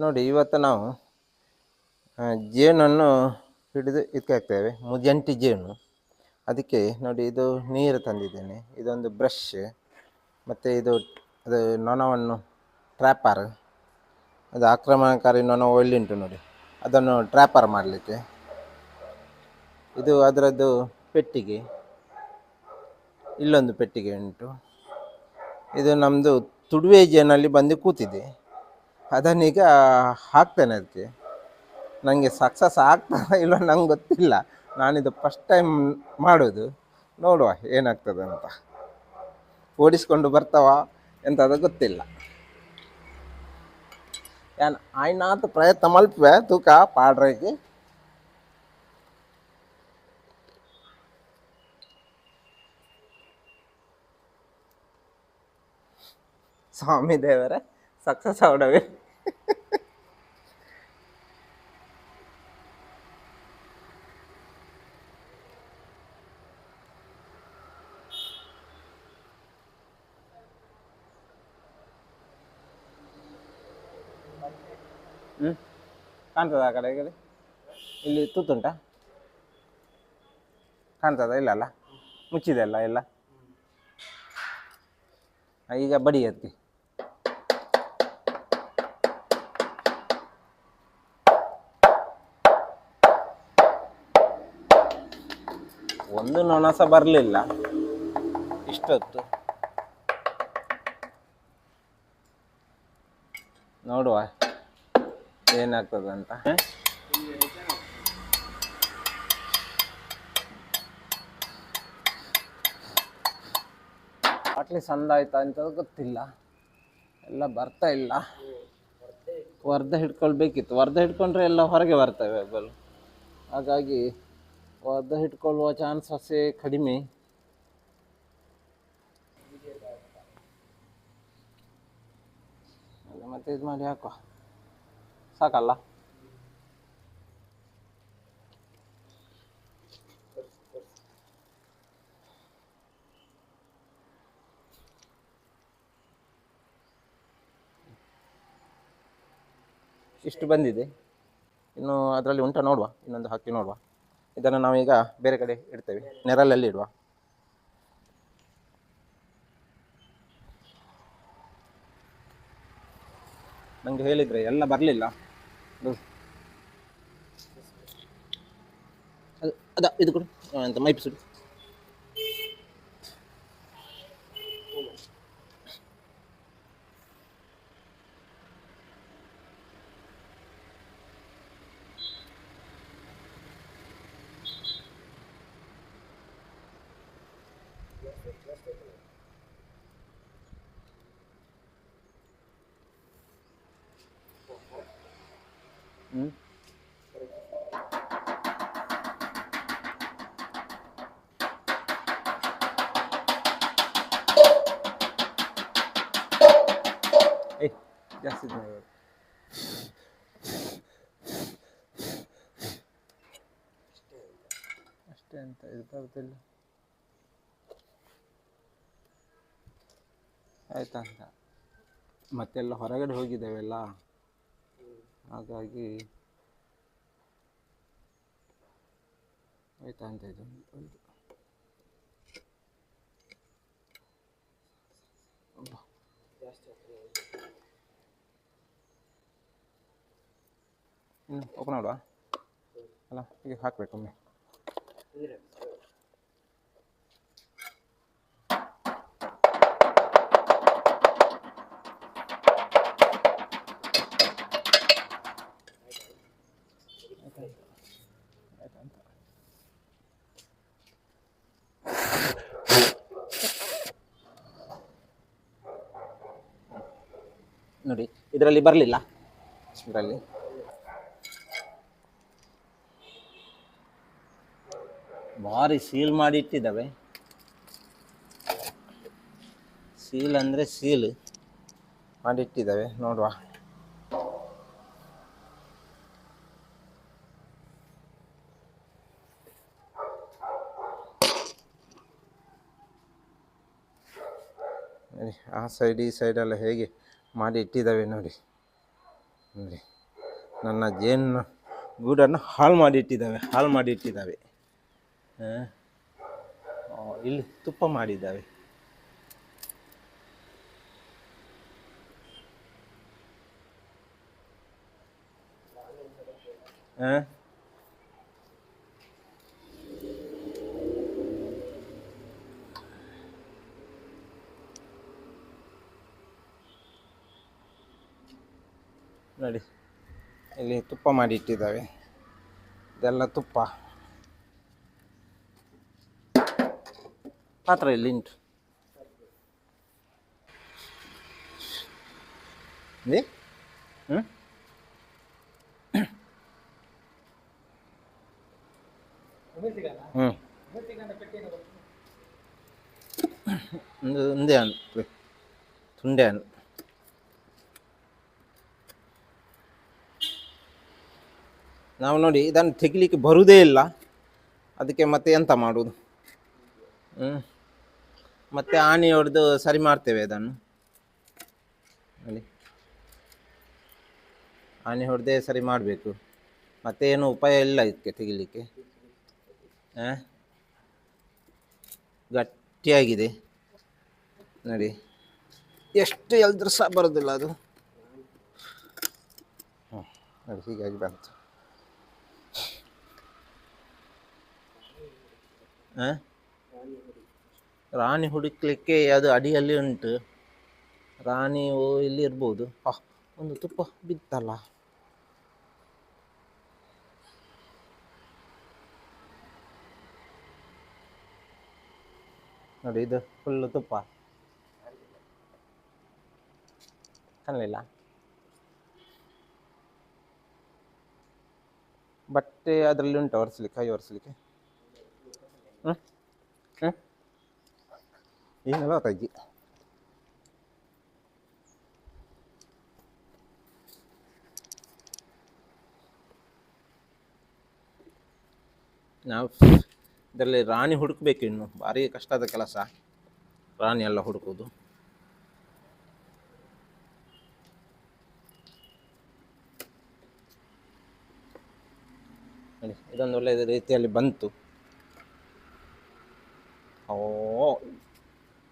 ನೋಡಿ ಇವತ್ತು ನಾವು ಜೇನನ್ನು ಹಿಡಿದು ಇದಕ್ಕೆ ಹಾಕ್ತೇವೆ, ಜಂಟಿ ಜೇನು. ಅದಕ್ಕೆ ನೋಡಿ ಇದು ನೀರು ತಂದಿದ್ದೇನೆ, ಇದೊಂದು ಬ್ರಷ್, ಮತ್ತು ಅದು ನೊಣವನ್ನು ಟ್ರ್ಯಾಪರ್, ಅದು ಆಕ್ರಮಣಕಾರಿ ನೊಣ ಒಳ್ಳುಂಟು ನೋಡಿ, ಅದನ್ನು ಟ್ರ್ಯಾಪರ್ ಮಾಡಲಿಕ್ಕೆ. ಇದು ಅದರದ್ದು ಪೆಟ್ಟಿಗೆ, ಇಲ್ಲೊಂದು ಪೆಟ್ಟಿಗೆ ಉಂಟು. ಇದು ನಮ್ಮದು ತುಡುವೆ ಜೇನಲ್ಲಿ ಬಂದು ಕೂತಿದೆ, ಅದನ್ನೀಗ ಹಾಕ್ತೇನೆ ಅದಕ್ಕೆ. ನನಗೆ ಸಕ್ಸಸ್ ಆಗ್ತದ ಇಲ್ಲ ನಂಗೆ ಗೊತ್ತಿಲ್ಲ, ನಾನಿದು ಫಸ್ಟ್ ಟೈಮ್ ಮಾಡೋದು, ನೋಡುವ ಏನಾಗ್ತದೆ ಅಂತ. ಓಡಿಸ್ಕೊಂಡು ಬರ್ತಾವ ಎಂಥದ್ದು ಗೊತ್ತಿಲ್ಲ. ಏನು ಆಯ್ನಾತು ಪ್ರಯತ್ನ ಮಲ್ಪೆ ತೂಕ ಪಾಡ್ರೈಗೆ. ಸ್ವಾಮಿ ದೇವರೇ ಸಕ್ಸಸ್ ಅವಡವೆ. ಕಾಣ್ತದ ಆ ಕಡೆ ಈ ಕಡೆ? ಇಲ್ಲಿ ತೂತುಂಟಾ? ಕಾಣ್ತದ? ಇಲ್ಲ ಅಲ್ಲ, ಮುಚ್ಚಿದೆ ಅಲ್ಲ ಎಲ್ಲ. ಈಗ ಬಡಿ ಅದಕ್ಕೆ. ಒಂದು ನೊಣ ಸಹ ಬರಲಿಲ್ಲ ಇಷ್ಟೊತ್ತು. ನೋಡುವ ಏನಾಗ್ತದೆ ಅಂತ. ಬಾಟ್ಲಿ ಸಂದ ಆಯ್ತಾ ಅಂತ ಗೊತ್ತಿಲ್ಲ, ಎಲ್ಲ ಬರ್ತಾ ಇಲ್ಲ. ವರ್ಧ ಹಿಡ್ಕೊಳ್ಬೇಕಿತ್ತು, ವರ್ಧ ಹಿಡ್ಕೊಂಡ್ರೆ ಎಲ್ಲ ಹೊರಗೆ ಬರ್ತವೆ ಬಲ್. ಹಾಗಾಗಿ ವರ್ಧ ಹಿಡ್ಕೊಳ್ಳುವ ಚಾನ್ಸಸ್ಸೇ ಕಡಿಮೆ. ಮತ್ತೆ ಇದು ಮಾಡಿ ಹಾಕುವ, ಸಾಕಲ್ಲ? ಇಷ್ಟು ಬಂದಿದೆ, ಇನ್ನು ಅದರಲ್ಲಿ ಉಂಟ ನೋಡುವ, ಇನ್ನೊಂದು ಹಾಕಿ ನೋಡುವ. ಇದನ್ನು ನಾವೀಗ ಬೇರೆ ಕಡೆ ಇಡ್ತೇವೆ, ನೆರಳಲ್ಲಿ ಇಡುವ. ನನಗೆ ಹೇಳಿದರೆ ಎಲ್ಲ ಬರಲಿಲ್ಲ. ಅದ ಇದು ಕೊಡು ಅಂತ ಮೈಪಿಸುಡು. ಜಾಸ್ತಿ ಅಷ್ಟೇ ಅಂತ ಇದು ಬರುತ್ತಿಲ್ಲ ಆಯ್ತಾ ಅಂತ. ಮತ್ತೆಲ್ಲ ಹೊರಗಡೆ ಹೋಗಿದ್ದೇವೆಲ್ಲ, ಹಾಗಾಗಿ ಆಯ್ತಾ ಅಂತ. ಇದು ಓಪನ್ ಮಾಡುವ ಅಲ್ಲ, ಈಗ ಹಾಕಬೇಕು ಒಮ್ಮೆ. ನೋಡಿ ಇದರಲ್ಲಿ ಬರಲಿಲ್ಲ, ಇದರಲ್ಲಿ ಭಾರಿ ಸೀಲ್ ಮಾಡಿ ಇಟ್ಟಿದ್ದಾವೆ. ಸೀಲ್ ಅಂದರೆ ಸೀಲ್ ಮಾಡಿಟ್ಟಿದ್ದಾವೆ, ನೋಡುವ. ಆ ಸೈಡ್ ಈ ಸೈಡೆಲ್ಲ ಹೇಗೆ ಮಾಡಿ ಇಟ್ಟಿದ್ದಾವೆ ನೋಡಿ. ನೋಡಿ, ನನ್ನ ಜೇನು ಗೂಡನ್ನು ಹಾಳು ಮಾಡಿಟ್ಟಿದ್ದಾವೆ. ಇಲ್ಲಿ ತುಪ್ಪ ಮಾಡಿದ್ದಾವೆ. ನೋಡಿ, ಇಲ್ಲಿ ತುಪ್ಪ ಮಾಡಿ ಇಟ್ಟಿದ್ದಾವೆ. ಇದೆಲ್ಲ ತುಪ್ಪ. ಪಾತ್ರ ಇಲ್ಲಿ ಉಂಟು. ಒಂದೇ ಅನ್ನು ತುಂಡೆ ಅನ್ನು ನಾವು ನೋಡಿ ಇದನ್ನು ತೆಗಿಲಿಕ್ಕೆ ಬರುವುದೇ ಇಲ್ಲ. ಅದಕ್ಕೆ ಮತ್ತೆ ಎಂತ ಮಾಡುವುದು? ಮತ್ತೆ ಆಣಿ ಹೊಡೆದು ಸರಿ ಮಾಡ್ತೇವೆ ಅದನ್ನು. ನೋಡಿ, ಆಣಿ ಹೊಡೆದೇ ಸರಿ ಮಾಡಬೇಕು. ಮತ್ತೆ ಏನು ಉಪಾಯ ಇಲ್ಲ ಇದಕ್ಕೆ ತೆಗಿಲಿಕ್ಕೆ. ಗಟ್ಟಿಯಾಗಿದೆ ನೋಡಿ, ಎಷ್ಟು ಎಲ್ದ್ರೂ ಸಹ ಬರೋದಿಲ್ಲ ಅದು. ನೋಡಿ, ಹೀಗಾಗಿ ಬಂತು. ರಾಣಿ ಹುಡುಕ್ಲಿಕ್ಕೆ ಅದು ಅಡಿಯಲ್ಲಿ ಉಂಟು. ರಾಣಿ ಇಲ್ಲಿ ಇರ್ಬೋದು. ಒಂದು ತುಪ್ಪ ಬಿತ್ತಲ್ಲ. ನೋಡಿ, ಇದು ಫುಲ್ಲು ತುಪ್ಪ ಕಾಣಲಿಲ್ಲ. ಬಟ್ಟೆ ಅದರಲ್ಲಿ ಉಂಟು ಒರೆಸ್ಲಿಕ್ಕೆ, ಕೈ ಒರೆಸ್ಲಿಕ್ಕೆ. ಏನೆಲ್ಲ ತೆಗಿ. ನಾವು ಇದರಲ್ಲಿ ರಾಣಿ ಹುಡುಕ್ಬೇಕು. ಇನ್ನು ಭಾರಿ ಕಷ್ಟದ ಕೆಲಸ ರಾಣಿ ಎಲ್ಲ ಹುಡುಕೋದು. ಇದೊಂದು ಒಳ್ಳೆ ರೀತಿಯಲ್ಲಿ ಬಂತು.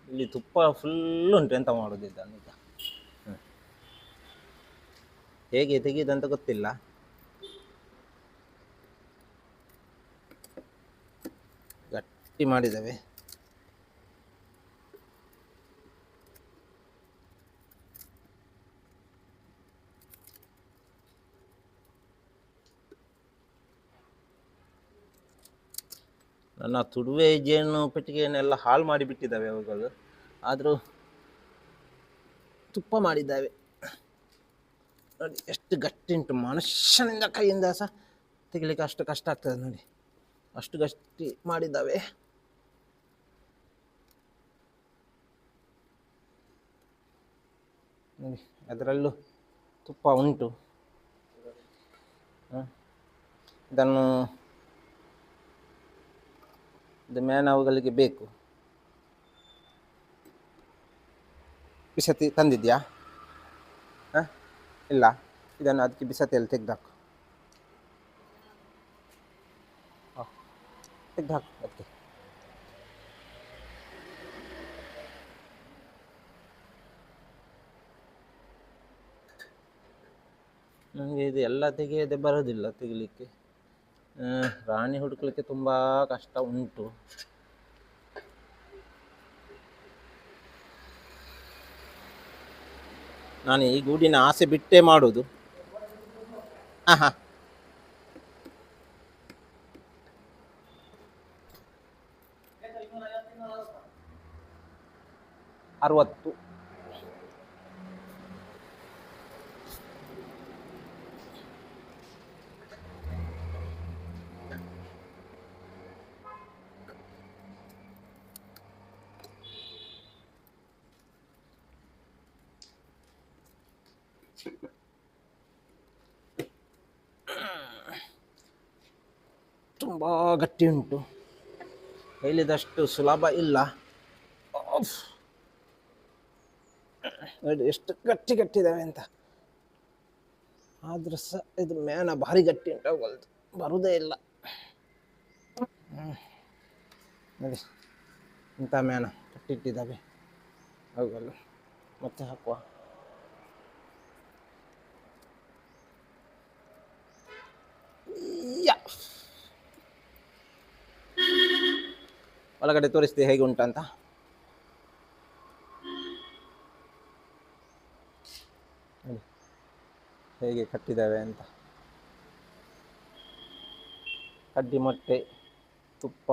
ಇಲ್ಲಿ ತುಪ್ಪ ಫುಲ್ ಉಂಟು. ಎಂತ ಮಾಡೋದು ಇದನ್ನೀಗ? ಹೇಗೆ ತೆಗೆಯುದಂತ ಗೊತ್ತಿಲ್ಲ. ಗಟ್ಟಿ ಮಾಡಿದ್ದೇವೆ. ನನ್ನ ತುಡುವೆ ಜೇನು ಪೆಟ್ಟಿಗೆಯನ್ನೆಲ್ಲ ಹಾಳು ಮಾಡಿಬಿಟ್ಟಿದ್ದಾವೆ ಅವುಗಳು. ಆದರೂ ತುಪ್ಪ ಮಾಡಿದ್ದಾವೆ. ನೋಡಿ, ಎಷ್ಟು ಗಟ್ಟಿ ಉಂಟು. ಮನುಷ್ಯನಿಂದ ಕೈಯಿಂದ ಸಹ ತೆಗಿಲಿಕ್ಕೆ ಅಷ್ಟು ಕಷ್ಟ ಆಗ್ತದೆ. ನೋಡಿ, ಅಷ್ಟು ಗಟ್ಟಿ ಮಾಡಿದ್ದಾವೆ. ನೋಡಿ, ಅದರಲ್ಲೂ ತುಪ್ಪ ಉಂಟು. ಇದನ್ನು ಇದು ಮೇನವುಗಳಿಗೆ ಬೇಕು. ಬಿಸತಿ ತಂದಿದ್ಯಾ? ಇಲ್ಲ, ಇದನ್ನು ಅದಕ್ಕೆ ಬಿಸತಿಯಲ್ಲಿ ತೆಗೆದಾಕು. ತೆಗೆದಾಕು ಅದಕ್ಕೆ. ನನಗೆ ಇದು ಎಲ್ಲ ತೆಗೆಯದೆ ಬರೋದಿಲ್ಲ ತೆಗಿಲಿಕ್ಕೆ. ರಾಣಿ ಹುಡುಕ್ಲಿಕ್ಕೆ ತುಂಬ ಕಷ್ಟ ಉಂಟು. ನಾನು ಈ ಗೂಡಿನ ಆಸೆ ಬಿಟ್ಟೇ ಮಾಡೋದು. 60. ತುಂಬ ಗಟ್ಟಿ ಉಂಟು. ಹೇಳಿದಷ್ಟು ಸುಲಭ ಇಲ್ಲ. ನೋಡಿ ಎಷ್ಟು ಗಟ್ಟಿದ್ದಾವೆ ಅಂತ. ಆದ್ರೆ ಸಹ ಇದು ಮೇನ ಭಾರಿ ಗಟ್ಟಿ ಉಂಟಾಗಲ್ದು, ಬರುವುದೇ ಇಲ್ಲ. ನೋಡಿ ಇಂಥ ಮೇನ ಕಟ್ಟಿಟ್ಟಿದ್ದಾವೆ, ಅವುಗಳು ಮತ್ತೆ ಹಾಕುವ. ಒಳಗಡೆ ತೋರಿಸ್ತೀವಿ ಹೇಗೆ ಉಂಟಂತ. ಹೇಗೆ ಕಟ್ಟಿದ್ದಾವೆ ಅಂತ. ಕಡ್ಡಿ ಮೊಟ್ಟೆ ತುಪ್ಪ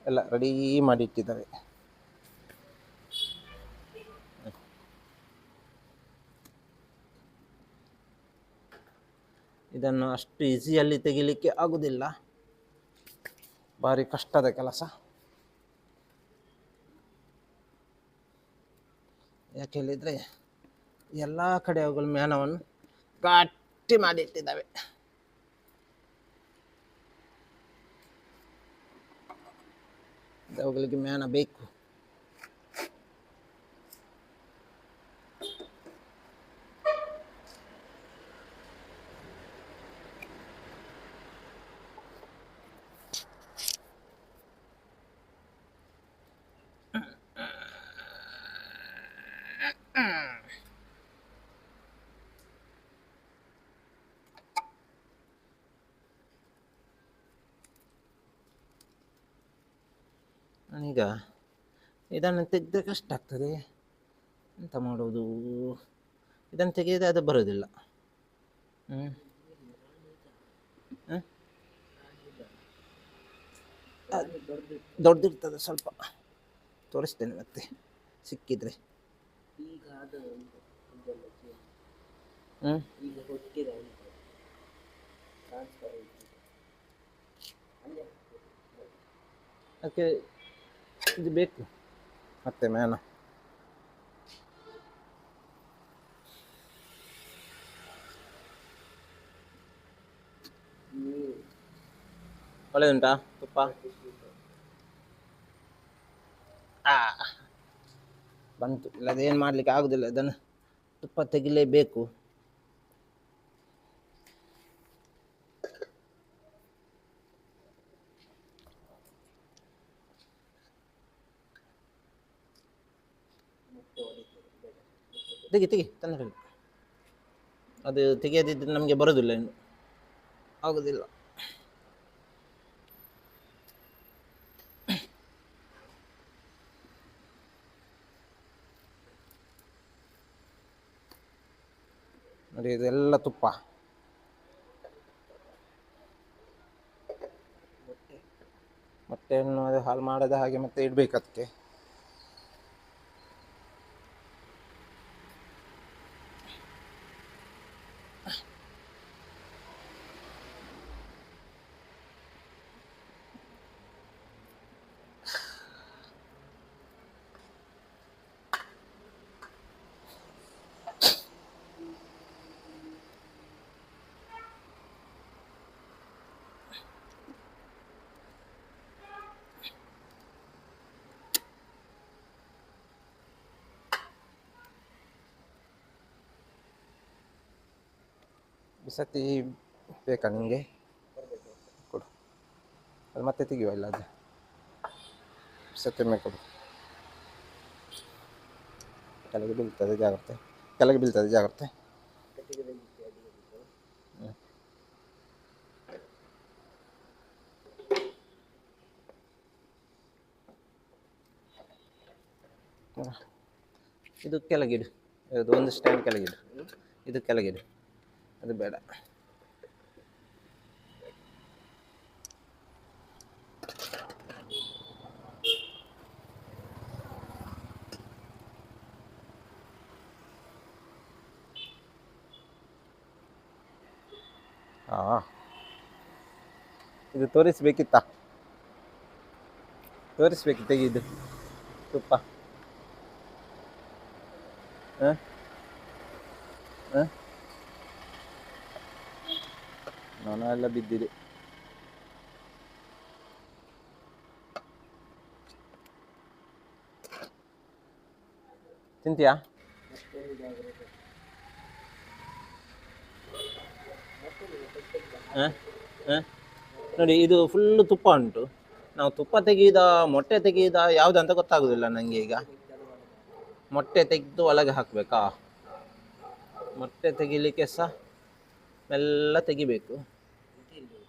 ಎಲ್ಲ ರೆಡೀ ಮಾಡಿಟ್ಟಿದ್ದಾವೆ. ಇದನ್ನು ಅಷ್ಟು ಈಸಿಯಲ್ಲಿ ತೆಗಿಲಿಕ್ಕೆ ಆಗುವುದಿಲ್ಲ, ಭಾರಿ ಕಷ್ಟದ ಕೆಲಸ. ಯಾಕೆ ಹೇಳಿದರೆ ಎಲ್ಲ ಕಡೆ ಅವುಗಳು ಮೇಣವನ್ನು ಗಟ್ಟಿ ಮಾಡಿಟ್ಟಿದ್ದಾವೆ. ಅವುಗಳಿಗೆ ಮೇಣ ಬೇಕು. ನಾನೀಗ ಇದನ್ನು ತೆಗೆದ್ರೆ ಕಷ್ಟ ಆಗ್ತದೆ, ಎಂತ ಮಾಡೋದು? ಇದನ್ನು ತೆಗೆಯದೆ ಅದು ಬರೋದಿಲ್ಲ. ದೊಡ್ಡದಿರ್ತದೆ ಸ್ವಲ್ಪ, ತೋರಿಸ್ತೇನೆ ಮತ್ತೆ ಸಿಕ್ಕಿದ್ರೆ. ಅದಕ್ಕೆ ಇದು ಬೇಕು ಮತ್ತೆ ಮೇನ. ಒಳ್ಳೆದುಂಟಾ ತುಪ್ಪ? ಬಂತು. ಇಲ್ಲದೇನು ಮಾಡಲಿಕ್ಕೆ ಆಗುದಿಲ್ಲ, ಇದನ್ನು ತುಪ್ಪ ತೆಗಿಲೇಬೇಕು. ತೆಗಿ ತಂದ್ರೆ ಅದು ತೆಗೆಯದಿದ್ದರೆ ನಮಗೆ ಬರೋದಿಲ್ಲ, ಇನ್ನು ಆಗೋದಿಲ್ಲ. ನೋಡಿ ಇದೆಲ್ಲ ತುಪ್ಪ. ಮೊಟ್ಟೆಯನ್ನು ಅದು ಹಾಳು ಮಾಡದ ಹಾಗೆ ಮತ್ತೆ ಇಡಬೇಕು ಅದಕ್ಕೆ. ಬಿಸತಿ ಬೇಕಾ ನಿಮಗೆ? ಕೊಡು, ಅದು ಮತ್ತೆ ತೆಗಿಯುವ. ಇಲ್ಲ ಅದು ಬಿಸತ್ತೊಮ್ಮೆ ಕೊಡು. ಕೆಳಗೆ ಬೀಳ್ತದೆ ಜಾಗ್ರತೆ, ಕೆಳಗೆ ಬೀಳ್ತದೆ ಜಾಗ್ರತೆ. ಇದು ಕೆಳಗಿಡು, ಇದು ಒಂದು ಸ್ಟ್ಯಾಂಡ್ ಕೆಳಗಿಡು, ಇದು ಕೆಳಗಿಡು, ಅದು ಬೇಡ. ಇದು ತೋರಿಸ್ಬೇಕಿತ್ತ? ತೋರಿಸ್ಬೇಕಿತ್ತ ಇದು ತುಪ್ಪ? ನೊಣ ಎಲ್ಲ ಬಿದ್ದಿದೆ. ತಿಂತೀಯಾ? ಹಾಂ ಹಾಂ ನೋಡಿ ಇದು ಫುಲ್ಲು ತುಪ್ಪ ಉಂಟು. ನಾವು ತುಪ್ಪ ತೆಗೆಯುವುದಾ ಮೊಟ್ಟೆ ತೆಗೆಯುವುದಾ ಯಾವುದು ಅಂತ ಗೊತ್ತಾಗೋದಿಲ್ಲ ನನಗೆ ಈಗ. ಮೊಟ್ಟೆ ತೆಗೆದು ಒಳಗೆ ಹಾಕಬೇಕಾ? ಮೊಟ್ಟೆ ತೆಗಿಲಿಕ್ಕೆ ಸಹ ಮೆಲ್ಲ ತೆಗಿಬೇಕು.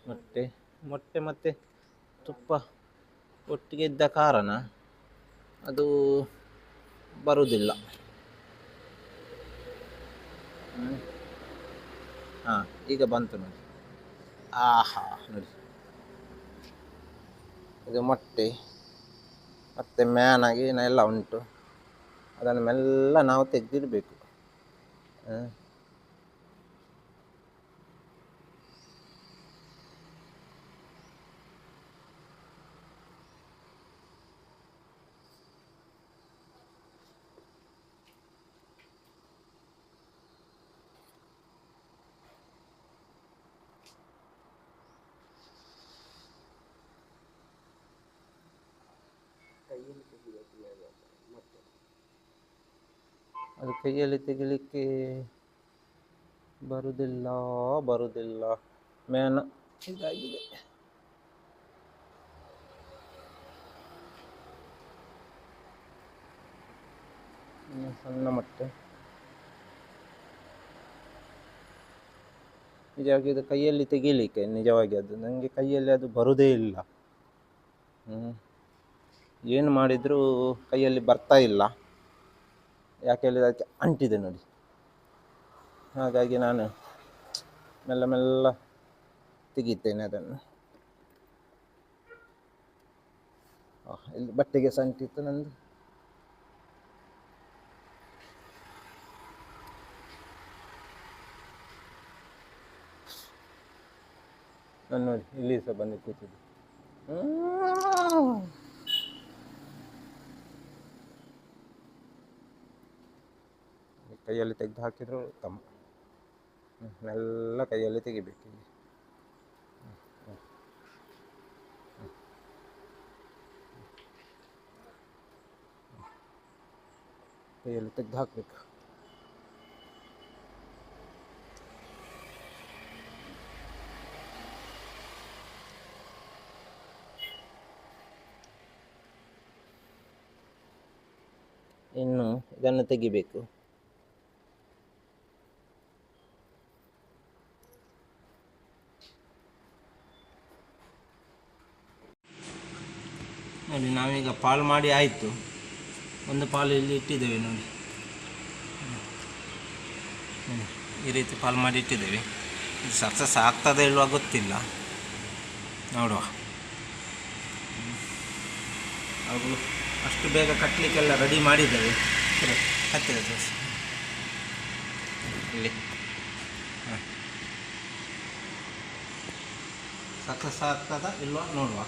ಮೊಟ್ಟೆ ಮೊಟ್ಟೆ ಮತ್ತು ತುಪ್ಪ ಒಟ್ಟಿಗೆ ಇದ್ದ ಕಾರಣ ಅದು ಬರುವುದಿಲ್ಲ. ಹಾಂ ಈಗ ಬಂತು ನೋಡಿ. ಆಹಾ ನೋಡಿ, ಇದು ಮೊಟ್ಟೆ ಮತ್ತು ಮ್ಯಾನಾಗಿ ಎಲ್ಲ ಉಂಟು. ಅದನ್ನು ಮೆಲ್ಲ ನಾವು ತೆಗೆದಿಡಬೇಕು. ಅದು ಕೈಯಲ್ಲಿ ತೆಗಿಲಿಕ್ಕೆ ಬರುವುದಿಲ್ಲ. ಮ್ಯಾನ್ ಇದಾಗಿದೆ. ಸಣ್ಣ ಮೊಟ್ಟೆ ನಿಜವಾಗಿ ಅದು ಕೈಯಲ್ಲಿ ತೆಗೀಲಿಕ್ಕೆ ನಿಜವಾಗಿ ಅದು ನನಗೆ ಕೈಯಲ್ಲಿ ಅದು ಬರುವುದೇ ಇಲ್ಲ. ಏನು ಮಾಡಿದರೂ ಕೈಯಲ್ಲಿ ಬರ್ತಾ ಇಲ್ಲ. ಯಾಕೆ ಹೇಳಿದ್ರೆ ಅದಕ್ಕೆ ಅಂಟಿದೆ ನೋಡಿ. ಹಾಗಾಗಿ ನಾನು ಮೆಲ್ಲ ಮೆಲ್ಲ ತೆಗಿತೇನೆ ಅದನ್ನು. ಇಲ್ಲಿ ಬಟ್ಟೆಗೆ ಸಹ ಅಂಟಿತ್ತು ನಂದು. ನಾನು ನೋಡಿ ಇಲ್ಲಿ ಸಹ ಬಂದು ಕೂತಿದ್ದೆ. ಕೈಯಲ್ಲಿ ತೆಗೆದು ಹಾಕಿದ್ರು ಉತ್ತಮ. ಎಲ್ಲ ಕೈಯಲ್ಲಿ ತೆಗಿಬೇಕು. ಕೈಯಲ್ಲಿ ತೆಗೆದು ಹಾಕಬೇಕು. ಇನ್ನು ಇದನ್ನು ತೆಗಿಬೇಕು. ನೋಡಿ ನಾವೀಗ ಪಾಲು ಮಾಡಿ ಆಯಿತು. ಒಂದು ಪಾಲು ಇಲ್ಲಿ ಇಟ್ಟಿದ್ದೇವೆ ನೋಡಿ. ಈ ರೀತಿ ಪಾಲು ಮಾಡಿ ಇಟ್ಟಿದ್ದೇವೆ. ಇದು ಸಕ್ಸಸ್ ಆಗ್ತದೆ ಇಲ್ವಾ ಗೊತ್ತಿಲ್ಲ, ನೋಡುವ. ಅವು ಅಷ್ಟು ಬೇಗ ಕಟ್ಟಲಿಕ್ಕೆಲ್ಲ ರೆಡಿ ಮಾಡಿದ್ದೇವೆ. ಹತ್ತಿರ ಇಲ್ಲಿ ಸಕ್ಸಸ್ ಆಗ್ತದಾ ಇಲ್ವಾ ನೋಡುವ.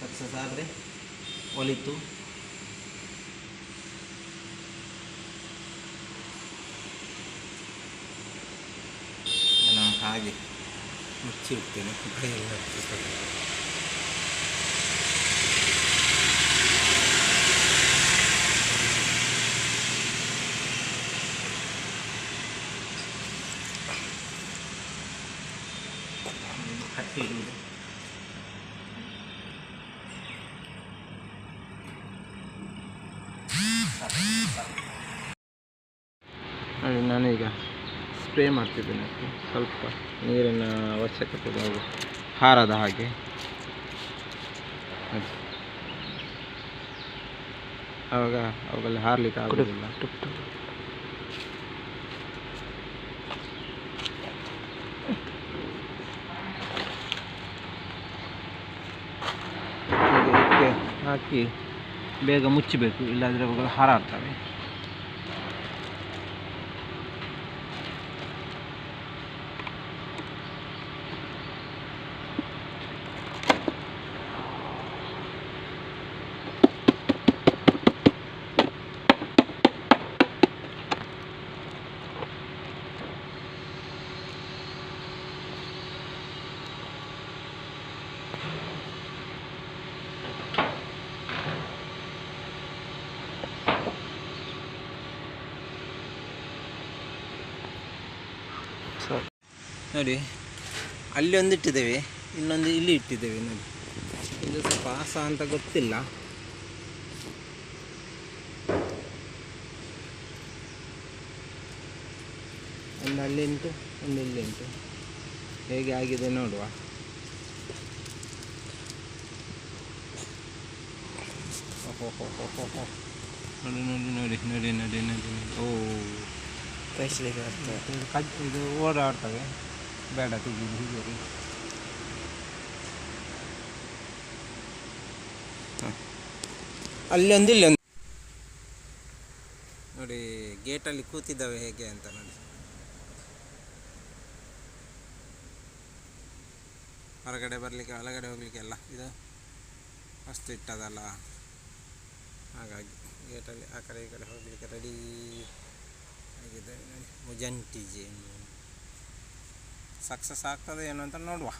ಸಕ್ಸಸ್ ಆದರೆ ಒಲಿತು. ನಾನು ಹಾಗೆ ಮುಚ್ಚಿ ಇಡ್ತೇನೆ. ಕಟ್ಟಿ ಇಡುವುದು. ನೋಡಿ ನಾನೀಗ ಸ್ಪ್ರೇ ಮಾಡ್ತಿದ್ದೇನೆ. ಸ್ವಲ್ಪ ನೀರಿನ ಅವಶ್ಯಕತೆ ಇದೆ, ಹಾರದ ಹಾಗೆ. ಆವಾಗ ಅವುಗಳಲ್ಲಿ ಹಾರಲಿಕ್ಕೆ ಆಗೋದಿಲ್ಲ. ಇದಕ್ಕೆ ಹಾಕಿ ಬೇಗ ಮುಚ್ಚಬೇಕು, ಇಲ್ಲಾಂದರೆ ಅವುಗಳು ಹಾರಾಡ್ತವೆ. ನೋಡಿ ಅಲ್ಲಿ ಒಂದು ಇಟ್ಟಿದ್ದೇವೆ, ಇನ್ನೊಂದು ಇಲ್ಲಿ ಇಟ್ಟಿದ್ದೇವೆ ನೋಡಿ. ಇದು ಸ್ವಲ್ಪ ಆಸ ಅಂತ ಗೊತ್ತಿಲ್ಲ. ಒಂದು ಅಲ್ಲಿ ಉಂಟು, ಒಂದು ಇಲ್ಲಿ ಉಂಟು. ಹೇಗೆ ಆಗಿದೆ ನೋಡುವ. ಓಹೋ ಹೋ ಹೋ ಹೋ ಹೋ, ನೋಡಿ ನೋಡಿ ನೋಡಿ ನೋಡಿ ನೋಡಿ ನೋಡಿ ನೋಡಿ. ಓ ಇದು ಓಡಾಡ್ತವೆ, ಬೇಡ ತೆಗೀರಿ ಹೀಗೆ. ಅಲ್ಲಿ ಒಂದು ಇಲ್ಲಿ ಒಂದು ನೋಡಿ, ಗೇಟಲ್ಲಿ ಕೂತಿದ್ದಾವೆ ಹೇಗೆ ಅಂತ ನೋಡಿ. ಹೊರಗಡೆ ಬರಲಿಕ್ಕೆ ಒಳಗಡೆ ಹೋಗಲಿಕ್ಕೆ ಎಲ್ಲ ಇದು ಅಷ್ಟು ಇಟ್ಟದಲ್ಲ, ಹಾಗಾಗಿ ಗೇಟಲ್ಲಿ ಆ ಕಡೆ ಈ ಕಡೆ ಹೋಗಲಿಕ್ಕೆ ರೆಡಿ ಆಗಿದೆ ನೋಡಿ. ಮುಜಂಟಿ ಜೇನು ಸಕ್ಸಸ್ ಆಗ್ತದೆ ಏನು ಅಂತ ನೋಡುವ.